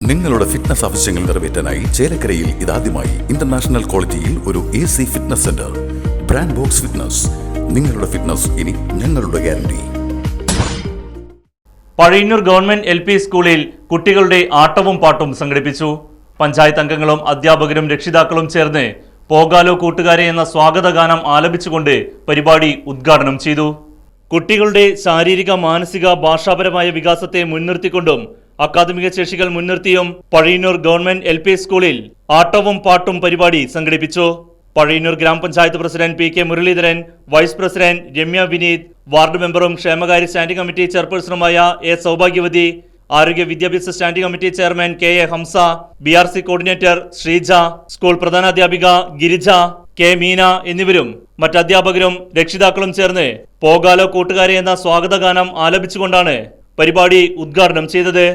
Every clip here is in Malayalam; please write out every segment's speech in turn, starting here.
നിങ്ങളുടെ ഫിറ്റ്നസ് ആവശ്യങ്ങൾ നിറവേറ്റാനായി ചേലക്കരയിൽ ഇതാദ്യമായി ഇന്റർനാഷണൽ ക്വാളിറ്റിയിൽ ഒരു AC fitness centre. Brand box fitness. നിങ്ങളുടെ ഫിറ്റ്നസ് ഇനി ഞങ്ങളുടെ ഗ്യാരണ്ടി. പഴയന്നൂർ ഗവൺമെന്റ് LP സ്കൂളിൽ കുട്ടികളുടെ ആട്ടവും പാട്ടും സംഘടിപ്പിച്ചു. പഞ്ചായത്ത് അംഗങ്ങളും അധ്യാപകരും രക്ഷിതാക്കളും ചേർന്ന് പോകാലോ കൂട്ടുകാരെ എന്ന സ്വാഗത ഗാനം ആലപിച്ചുകൊണ്ട് പരിപാടി ഉദ്ഘാടനം ചെയ്തു. കുട്ടികളുടെ ശാരീരിക, മാനസിക, ഭാഷാപരമായ വികാസത്തെ മുൻനിർത്തിക്കൊണ്ടും അക്കാദമിക ശേഷികൾ മുൻനിർത്തിയും പഴയന്നൂർ ഗവൺമെന്റ് LP സ്കൂളിൽ ആട്ടവും പാട്ടും പരിപാടി സംഘടിപ്പിച്ചു. പഴയന്നൂർ ഗ്രാമപഞ്ചായത്ത് president PK Muraleedharan, vice president Ramya Vineeth, ward മെമ്പറും ക്ഷേമകാര്യ സ്റ്റാൻഡിംഗ് കമ്മിറ്റി ചെയർപേഴ്സണുമായ A സൗഭാഗ്യവതി, ആരോഗ്യ വിദ്യാഭ്യാസ standing committee chairman KA Hamsa, BRC coordinator Sreeja, school പ്രധാനാധ്യാപിക ഗിരിജ, K മീന എന്നിവരും മറ്റധ്യാപകരും രക്ഷിതാക്കളും ചേർന്ന് പോകാലോ കൂട്ടുകാരെ എന്ന സ്വാഗതഗാനം ആലപിച്ചുകൊണ്ടാണ് പരിപാടി ഉദ്ഘാടനം ചെയ്തത്.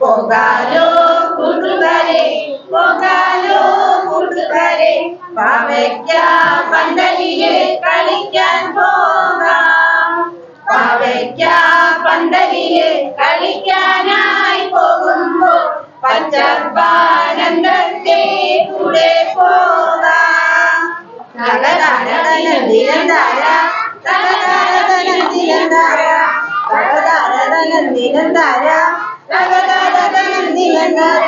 പോകാലോ കൂട്ടുകാരെ, പോകാലോ കൂട്ടുകാരെ, പാവയ്ക്ക പന്തലില് കളിക്കാൻ പോകാം. പാവയ്ക്ക പന്തലില് കളിക്കാനായി പോകുമ്പോൾ പച്ചപ്പാനന്ദത്തെ കൂടെ പോകാം. തകതാരതനം ദിനന്താര, തകതാരതനം ദിനന്താര, തകതാരതനം ദിനന്താര, തകതാരതനം ദിനന്താര.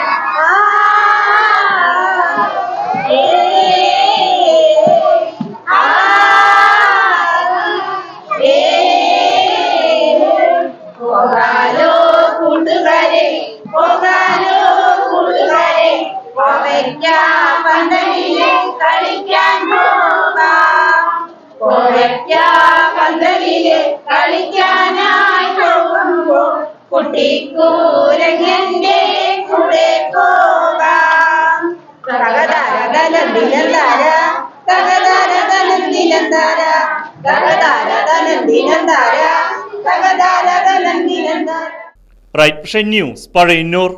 പോകാലോ കൂട്ടുകാരെ, പോകാലോ കൂട്ടുകാരെ, പോവയ്ക്ക പന്തലില് കളിക്കാൻ പോകാം. പോവയ്ക്ക പന്തലില് കളിക്കാനായി പോകുമ്പോൾ കുട്ടിക്കൂരങ്ങന്റെ കൂടെ പോകാം. തകതാരതനം ദിനന്താര, തകതാരതനം ദിനന്താര, തകതാരതനം ദിനന്താര, തകതാരതനം ദിനന്താര. Right Vision News, Pazhayannur.